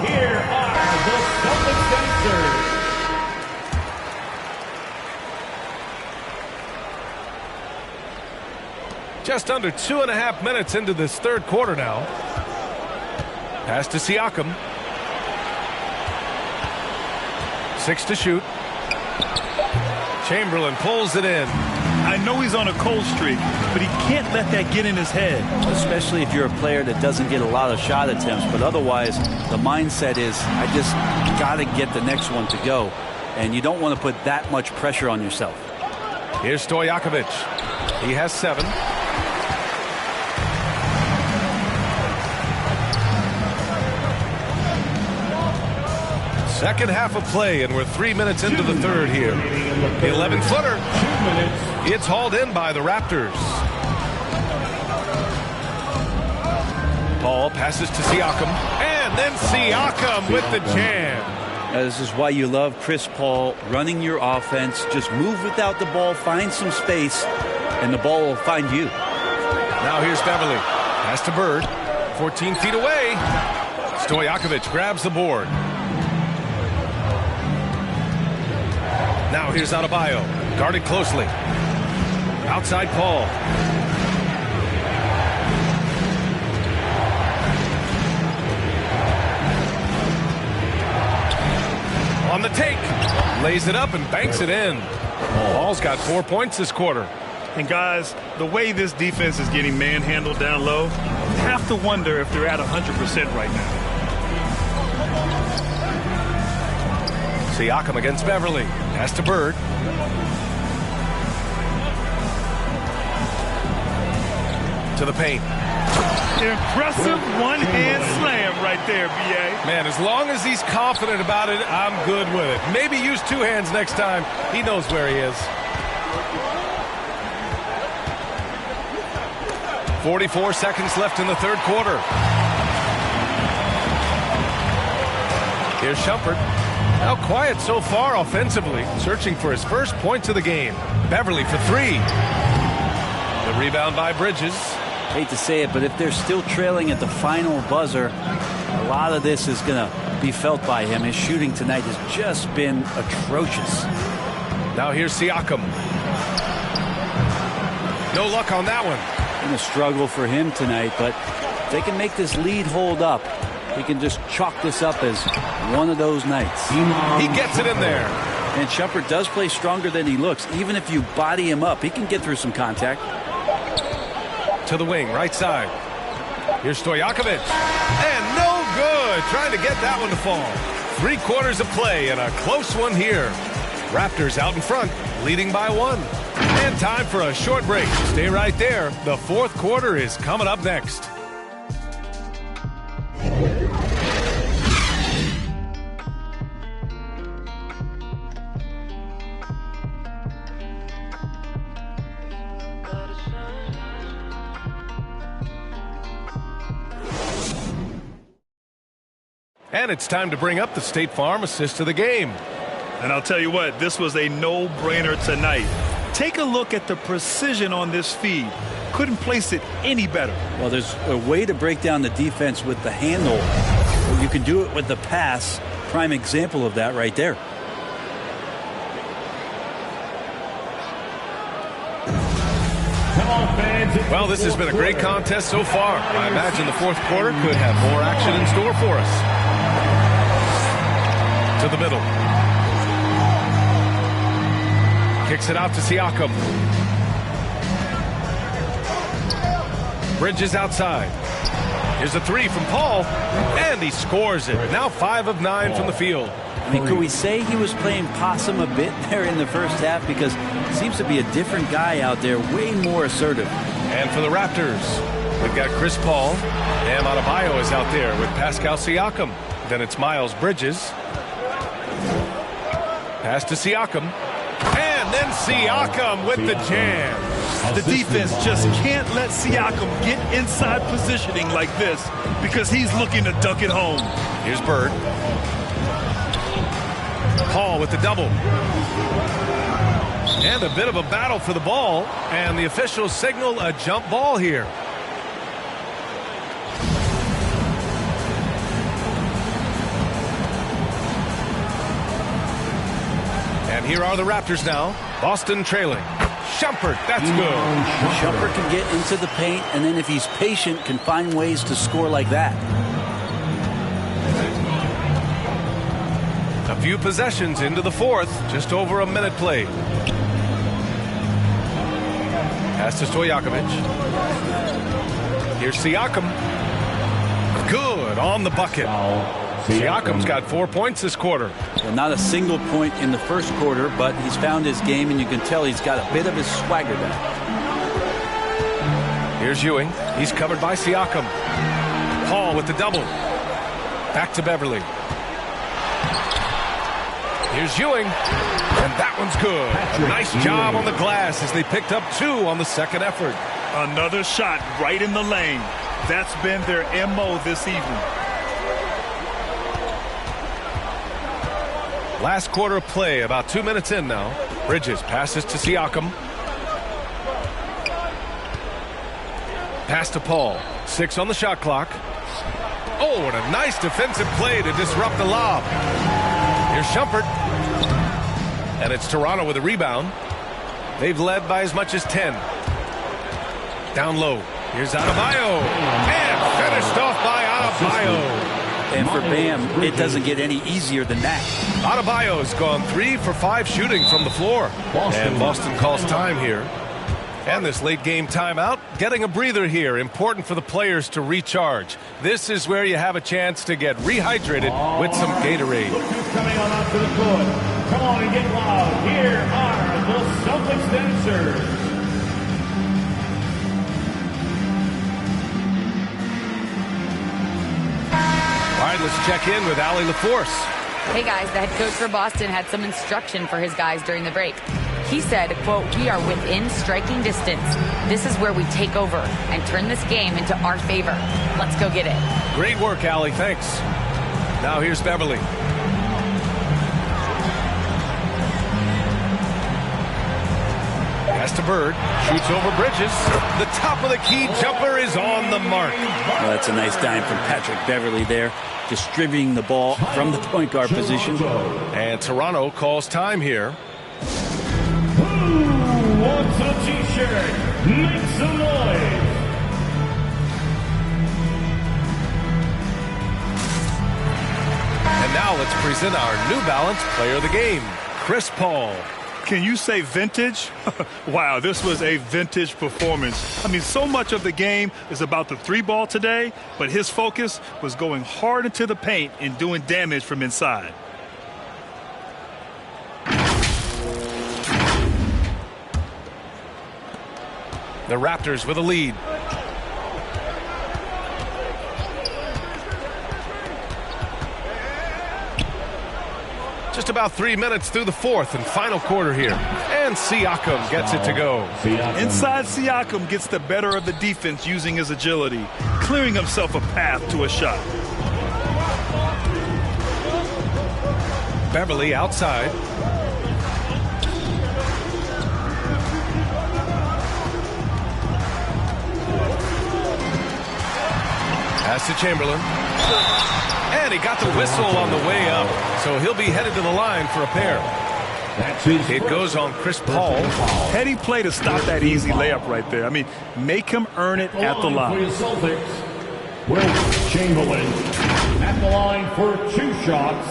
Here are the Celtics Dancers. Just under 2.5 minutes into this third quarter now. Pass to Siakam. 6 to shoot. Chamberlain pulls it in. I know he's on a cold streak, but he can't let that get in his head. Especially if you're a player that doesn't get a lot of shot attempts, but otherwise the mindset is, I just got to get the next one to go. and you don't want to put that much pressure on yourself. Here's Stojakovic. He has 7. Second half of play, and we're 3 minutes into the third here. The 11-footer. It's hauled in by the Raptors. Paul passes to Siakam, and then Siakam with the jam. This is why you love Chris Paul running your offense. Just move without the ball, find some space, and the ball will find you. Now here's Beverly. Pass to Bird. 14 feet away. Stojakovic grabs the board. Now here's Adebayo. Guarded closely. Outside Paul. On the take. Lays it up and banks it in. Paul's got 4 points this quarter. And guys, the way this defense is getting manhandled down low, you have to wonder if they're at 100% right now. Siakam against Beverly. Pass to Bird. To the paint. Impressive one-hand slam right there, B.A. Man, as long as he's confident about it, I'm good with it. Maybe use 2 hands next time. He knows where he is. 44 seconds left in the third quarter. Here's Shumpert. Now quiet so far offensively, searching for his first points of the game. Beverly for 3. The rebound by Bridges. Hate to say it, but if they're still trailing at the final buzzer, a lot of this is going to be felt by him. His shooting tonight has just been atrocious. Now here's Siakam. No luck on that one. Been a struggle for him tonight, but if they can make this lead hold up, he can just chalk this up as one of those nights. He gets it in there. And Shumpert does play stronger than he looks. Even if you body him up, he can get through some contact. To the wing, right side. Here's Stojakovic. And no good. Trying to get that one to fall. 3 quarters of play and a close one here. Raptors out in front, leading by 1. And time for a short break. Stay right there. The fourth quarter is coming up next. And it's time to bring up the State Farm assist of the game. And I'll tell you what, this was a no-brainer tonight. Take a look at the precision on this feed. Couldn't place it any better. Well, there's a way to break down the defense with the handle. You can do it with the pass. Prime example of that right there. Well, this has been a great contest so far. I imagine the fourth quarter could have more action in store for us. To the middle. Kicks it out to Siakam. Bridges outside. Here's a 3 from Paul, and he scores it. Now 5 of 9 from the field. I mean, could we say he was playing possum a bit there in the first half? Because it seems to be a different guy out there, way more assertive. And for the Raptors, we've got Chris Paul. And Adebayo is out there with Pascal Siakam. Then it's Miles Bridges. Pass to Siakam. And then Siakam with the jam. The defense just can't let Siakam get inside positioning like this because he's looking to dunk it home. Here's Bird. Paul with the double. And a bit of a battle for the ball. And the officials signal a jump ball here. And here are the Raptors now. Boston trailing. Shumpert, that's good. Shumpert can get into the paint, and then if he's patient, can find ways to score like that. A few possessions into the fourth. Just over a minute played. Pass to Stojakovic. Here's Siakam. Good on the bucket. Siakam's got 4 points this quarter. Well, not a single point in the first quarter, but he's found his game, and you can tell he's got a bit of his swagger back. Here's Ewing. He's covered by Siakam. Paul with the double. Back to Beverly. Here's Ewing. And that one's good. A nice job on the glass as they picked up 2 on the second effort. Another shot right in the lane. That's been their MO this evening. Last quarter of play, about 2 minutes in now. Bridges passes to Siakam. Pass to Paul. 6 on the shot clock. Oh, and a nice defensive play to disrupt the lob. Here's Shumpert. And it's Toronto with a rebound. They've led by as much as 10. Down low. Here's Adebayo. And finished off by Adebayo. And for Bam, it doesn't get any easier than that. Adebayo's gone 3 for 5 shooting from the floor. And Boston calls time here. And this late game timeout, getting a breather here. Important for the players to recharge. This is where you have a chance to get rehydrated with some Gatorade. Look who's coming on out to the court. Come on and get loud. Here are the Celtics dancers. All right, let's check in with Allie LaForce. Hey guys, the head coach for Boston had some instruction for his guys during the break. He said, quote, "We are within striking distance. This is where we take over and turn this game into our favor. Let's go get it." Great work, Allie. Thanks. Now here's Beverly. Pass to Bird. Shoots over Bridges. The top of the key jumper is on the mark. Well, that's a nice dime from Patrick Beverly there, distributing the ball from the point guard position. And Toronto calls time here. Who wants a t-shirt? Make some noise. And now let's present our New Balance player of the game, Chris Paul. Can you say vintage? Wow, this was a vintage performance. I mean, so much of the game is about the 3-ball today, but his focus was going hard into the paint and doing damage from inside. The Raptors with a lead. Just about 3 minutes through the fourth and final quarter here. And Siakam gets it to go. Inside Siakam gets the better of the defense using his agility, clearing himself a path to a shot. Beverly outside. Pass to Chamberlain. And he got the whistle on the way up, so he'll be headed to the line for a pair. It goes on Chris Paul. Heady play to stop that easy layup right there. I mean, make him earn it at the line. Will Chamberlain at the line for 2 shots.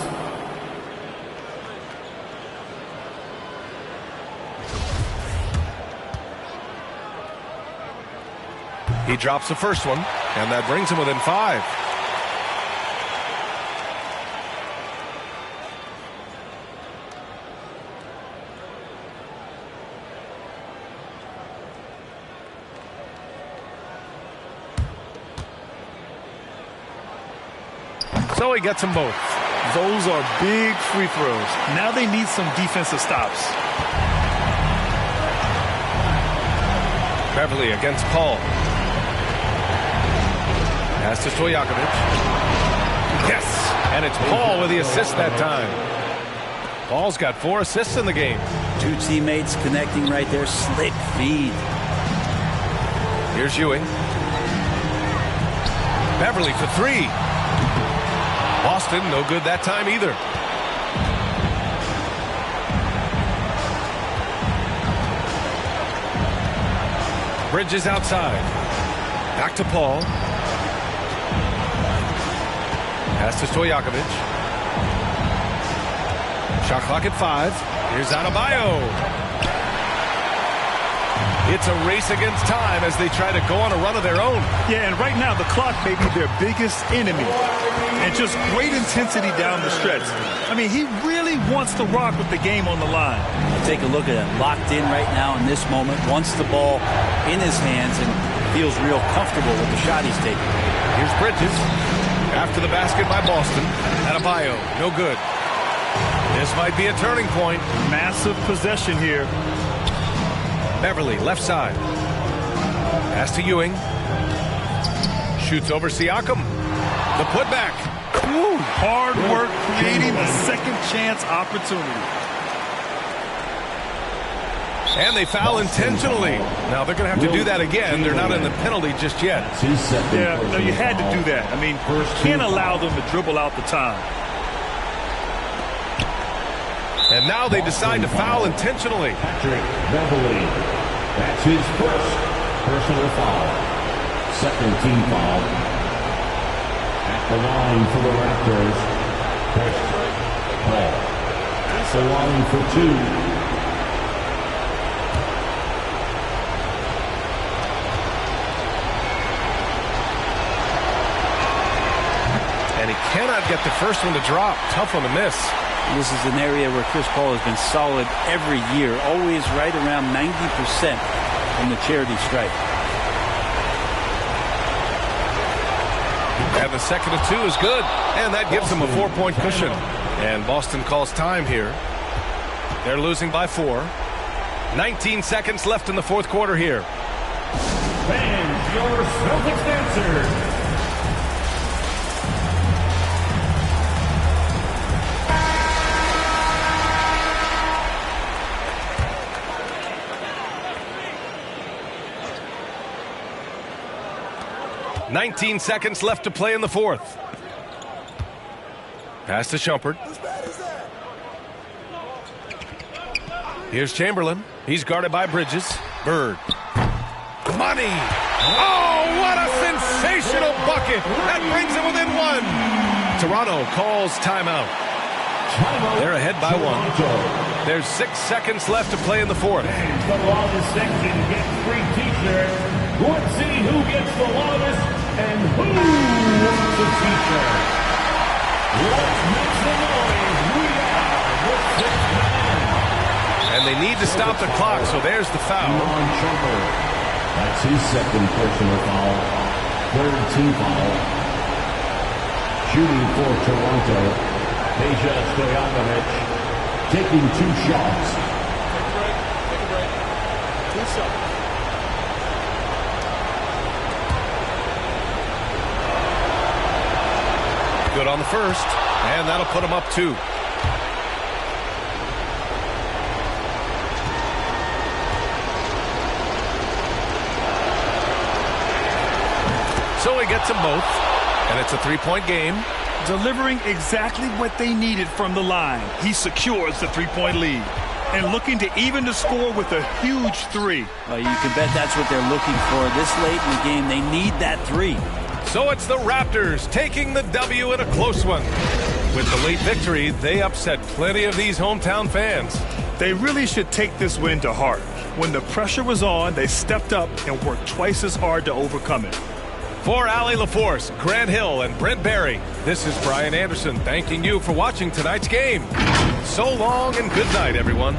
He drops the first one, and that brings him within 5. So he gets them both. Those are big free throws. Now they need some defensive stops. Beverly against Paul. Pass to Stojakovic. Yes! And it's Paul with the assist that time. Paul's got 4 assists in the game. 2 teammates connecting right there. Slick feed. Here's Ewing. Beverly for 3. Boston, no good that time either. Bridges outside. Back to Paul. Pass to Stojakovic. Shot clock at 5. Here's Adebayo. It's a race against time as they try to go on a run of their own. Yeah, and right now the clock may be their biggest enemy. And just great intensity down the stretch. I mean, he really wants to rock with the game on the line. Take a look at it. Locked in right now in this moment. Wants the ball in his hands and feels real comfortable with the shot he's taking. Here's Bridges. After the basket by Boston. Adebayo, no good. This might be a turning point. Massive possession here. Beverly, left side. Pass to Ewing. Shoots over Siakam. The putback. Ooh, hard work creating a second chance opportunity. And they foul intentionally. Now they're going to have to do that again. They're not in the penalty just yet. Yeah, no, you had to do that. I mean, you can't allow them to dribble out the time. And now they decide to foul intentionally. Patrick Beverly. That's his first personal foul. Second team foul. At the line for the Raptors. Paul. At the line for 2. And he cannot get the first one to drop. Tough one to miss. This is an area where Chris Paul has been solid every year, always right around 90% from the charity stripe. And the second of 2 is good. And that gives them a 4-point cushion. And Boston calls time here. They're losing by 4. 19 seconds left in the fourth quarter here. Fans, your Celtics answer. $19 seconds left to play in the fourth. Pass to Shumpert. Here's Chamberlain. He's guarded by Bridges. Bird. Money. Oh, what a sensational bucket. That brings them within 1. Toronto calls timeout. They're ahead by 1. There's 6 seconds left to play in the fourth. The longest section gets free t-shirts. Let's see who gets the longest and who wants a t-shirt. Let's make some noise. We are the 6th man. And they need to stop the clock, so there's the foul. That's his second personal foul. Third team foul. Shooting for Toronto. Peja Stojakovic taking 2 shots. Take a break. 2 shots. Good on the first, and that'll put him up 2. So he gets them both, and it's a 3-point game. Delivering exactly what they needed from the line. He secures the 3-point lead. And looking to even the score with a huge 3. Well, you can bet that's what they're looking for. This late in the game, they need that 3. So it's the Raptors taking the W in a close one. With the late victory, they upset plenty of these hometown fans. They really should take this win to heart. When the pressure was on, they stepped up and worked twice as hard to overcome it. For Allie LaForce, Grant Hill, and Brent Barry, this is Brian Anderson thanking you for watching tonight's game. So long and good night, everyone.